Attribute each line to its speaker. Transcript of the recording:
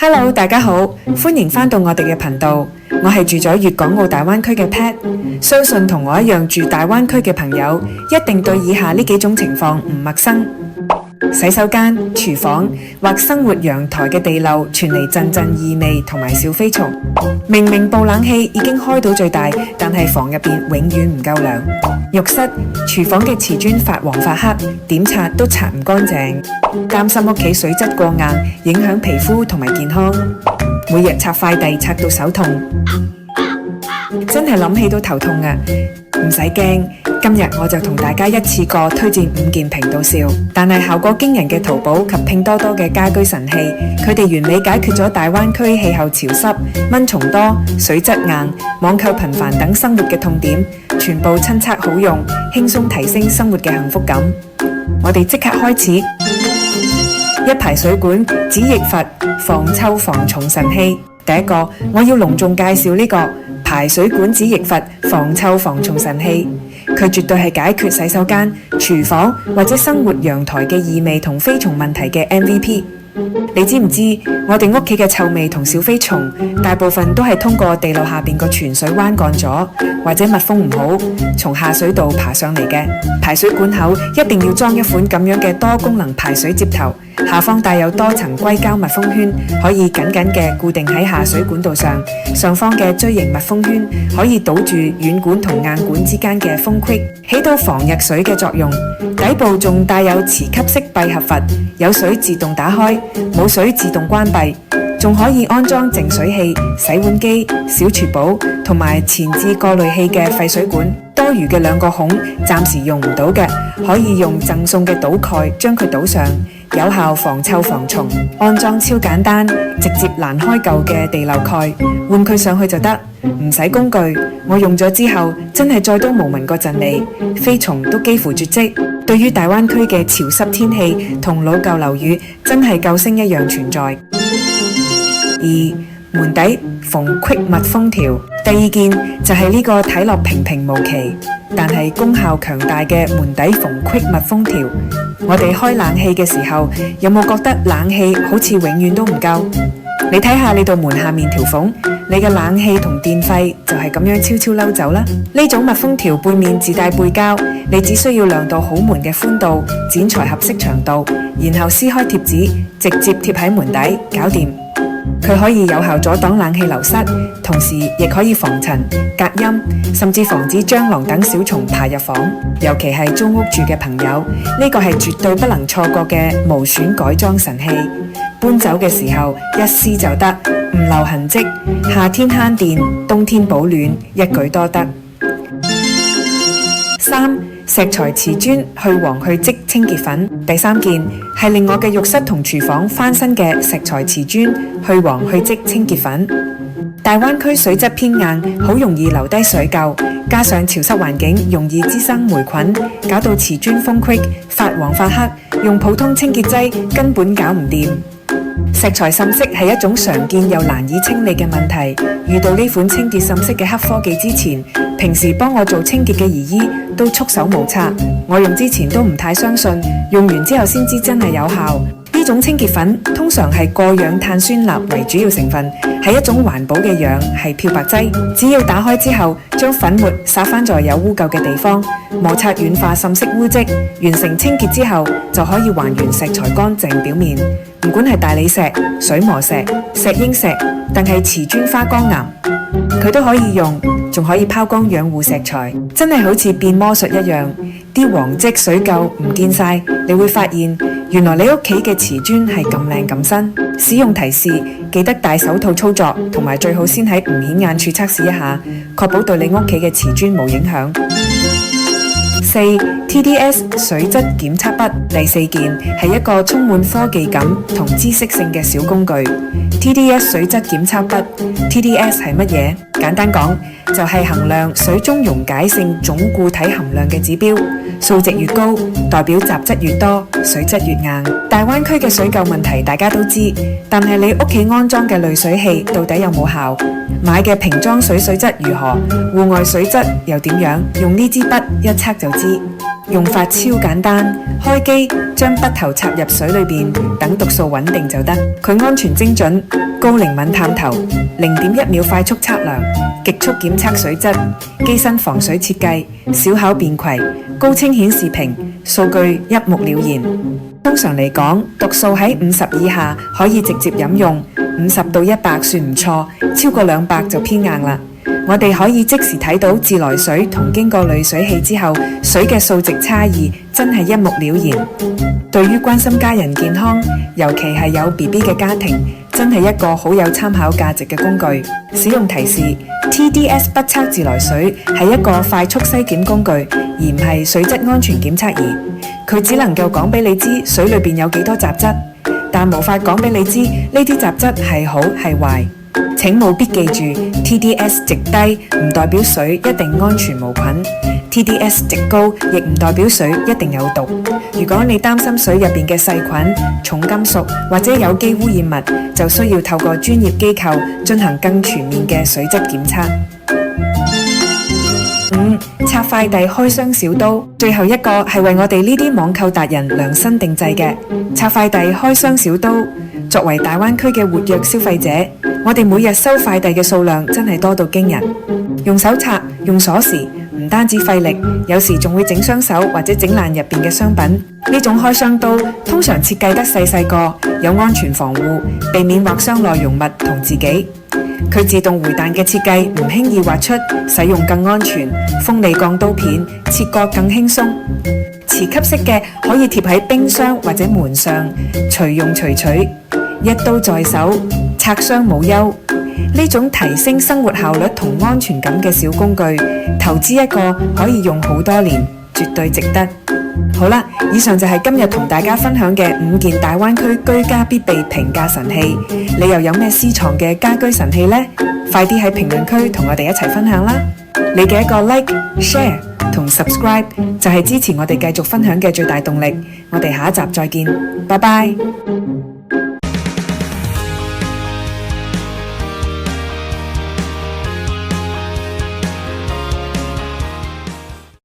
Speaker 1: Hello， 大家好，歡迎返到我哋嘅頻道。我係住咗粵港澳大灣區嘅 Pat， 相信同我一樣住大灣區嘅朋友，一定對以下呢幾種情況唔陌生。洗手間、廚房或生活陽台嘅地漏傳嚟陣陣異味同埋小飛蟲。明明部冷氣已經開到最大，但係房入邊永遠唔夠涼。浴室、廚房嘅瓷磚發黃發黑，點刷都刷唔乾淨。擔心屋企水質過硬，影響皮膚同埋健康。每日拆快遞拆到手痛，真係諗起都頭痛啊！唔使驚，今日我就同大家一次過推薦5件平到笑，但係效果驚人嘅淘寶及拼多多嘅家居神器。佢哋完美解決咗大灣區氣候潮濕、蚊蟲多、水質硬、網購頻繁等生活嘅痛點，全部親測好用，輕鬆提升生活嘅幸福感。我哋即刻開始。一排水管止液閥防臭防蟲神器。第一個，我要隆重介紹呢個排水管止液閥防臭防蟲神器。佢絕對係解決洗手間、廚房或者生活陽台嘅異味同飛蟲問題嘅 MVP。你知唔知我哋屋企嘅臭味同小飛蟲大部分都係通過地漏下邊個泉水彎幹咗，或者密封唔好，從下水道爬上嚟嘅。排水管口一定要裝一款咁樣嘅多功能排水接頭，下方帶有多層硅膠密封圈，可以緊緊嘅固定喺下水管道上。上方嘅錐形密封圈可以堵住軟管同硬管之間嘅風隙，起到防溢水嘅作用。底部仲帶有磁吸式閉合閥，有水自動打開，冇水自動關閉。仲可以安裝淨水器、洗碗機、小廚寶同埋前置過濾器嘅廢水管。多餘嘅2個孔暫時用唔到嘅，可以用贈送嘅倒蓋將佢倒上，有效防臭防蟲。安裝超簡單，直接攔開舊嘅地漏蓋，換佢上去就得，唔使工具。我用咗之後，真係再都冇聞過陣味，飛蟲都幾乎絕跡。對於大灣區嘅潮濕天氣同老舊樓宇，真係救星一樣存在。2. 門底縫隙密封條。第二件就係呢個睇落平平無奇，但係功效強大嘅門底縫隙密封條。我哋開冷氣嘅時候，有冇覺得冷氣好似永遠都唔夠？你睇下你度門下面條縫，你嘅冷氣同電費就係咁樣悄悄溜走啦。呢種密封條背面自帶背膠，你只需要量度好門嘅寬度，剪裁合適長度，然後撕開貼紙，直接貼喺門底，搞掂。佢可以有效阻擋冷氣流失，同時亦可以防塵、隔音，甚至防止蟑螂等小蟲爬入房。尤其係租屋住嘅朋友，呢個係絕對不能錯過嘅無損改裝神器。搬走嘅時候一撕就得，唔留痕跡。夏天慳電，冬天保暖，一舉多得。3. 石材瓷磚去黃去漬清潔粉。第3件係令我嘅浴室同廚房翻新嘅石材瓷磚去黃去漬清潔粉。大灣區水質偏硬，好容易留低水垢，加上潮濕環境容易滋生霉菌，搞到瓷磚風隙發黃發黑，用普通清潔劑根本搞唔掂。石材滲色係一種常見又難以清理嘅問題。遇到呢款清潔滲色嘅黑科技之前，平時幫我做清潔嘅姨姨都束手無策。我用之前都唔太相信，用完之後先知真係有效。呢種清潔粉通常係過氧碳酸鈉為主要成分，係一種環保嘅氧，係漂白劑。只要打開之後，將粉末撒翻在有污垢嘅地方，摩擦軟化滲色污漬，完成清潔之後就可以還原石材乾淨表面。唔管係大理石、水磨石、石英石，定係瓷磚花崗岩，佢都可以用，仲可以拋光養護石材，真係好似變魔術一樣。啲黃漬水垢唔見晒，你會發現原來你屋企嘅瓷磚係咁靚咁新。使用提示：記得戴手套操作，同埋最好先喺唔顯眼處測試一下，確保對你屋企嘅瓷磚冇影響。4. TDS 水質檢測筆。第4件係一個充滿科技感同知識性嘅小工具。TDS 水質檢測筆。TDS 係乜嘢？簡單講，就係衡量水中溶解性總固體含量嘅指標，數值越高，代表雜質越多，水質越硬。大灣區嘅水垢問題大家都知，但係你屋企安裝嘅濾水器到底有冇效？買嘅瓶裝水水質如何？戶外水質又點樣？用呢支筆一測就知。用法超簡單，開機將筆頭插入水裏邊，等讀數穩定就得。佢安全精準，高靈敏探頭，0.1秒快速測量，極速檢測水質，機身防水設計，小巧便攜，高清顯示屏，數據一目了然。通常嚟講，讀數喺50以下可以直接飲用，50到100算唔錯，超過200就偏硬啦。我哋可以即時睇到自來水同經過濾水器之後水嘅數值差異，真係一目了然。對於關心家人健康，尤其係有 BB 嘅家庭，真係一個好有參考價值嘅工具。使用提示 ：TDS 筆測自來水係一個快速篩檢工具，而唔係水質安全檢測儀。佢只能夠講俾你知水裏邊有幾多雜質，但無法講俾你知呢啲雜質係好係壞。請務必記住 ，TDS 值低唔代表水一定安全無菌 ，TDS 值高亦唔代表水一定有毒。如果你擔心水入邊嘅細菌、重金屬或者有機污染物，就需要透過專業機構進行更全面嘅水質檢測。5. 拆快遞開箱小刀，最後一個係為我哋呢啲網購達人量身定製嘅拆快遞開箱小刀。作為大灣區嘅活躍消費者，我哋每日收快遞嘅數量真係多到驚人。用手拆、用鎖匙，唔單止費力，有時仲會整傷手或者整爛入邊嘅商品。呢種開箱刀通常設計得細細個，有安全防護，避免劃傷內容物同自己。佢自動回彈嘅設計唔輕易滑出，使用更安全。鋒利鋼刀片切割更輕鬆。磁吸式嘅可以貼喺冰箱或者門上，隨用隨取，一刀在手，拆箱無憂。呢種提升生活效率同安全感嘅小工具，投資一個可以用好多年，絕對值得。好啦，以上就係今日同大家分享嘅5件大灣區居家必備平價神器。你又有咩私藏嘅家居神器呢？快啲喺評論區同我哋一齊分享啦！你嘅一個 like、share 同 subscribe 就係支持我哋繼續分享嘅最大動力。我哋下一集再見，拜拜。